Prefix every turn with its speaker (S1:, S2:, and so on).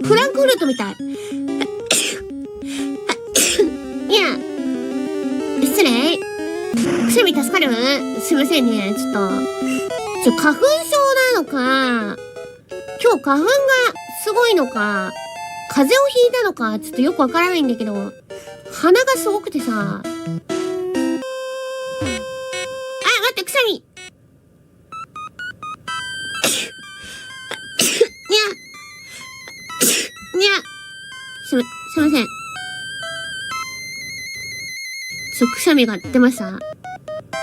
S1: フランクフルトみたい。いや、失礼。くしゃみ助かる？すいませんね。花粉症なのか、今日花粉がすごいのか、風邪をひいたのか、ちょっとよくわからないんだけど、鼻がすごくてさ。あ、待って、くしゃみ。にゃ。すいません。くしゃみが出ました。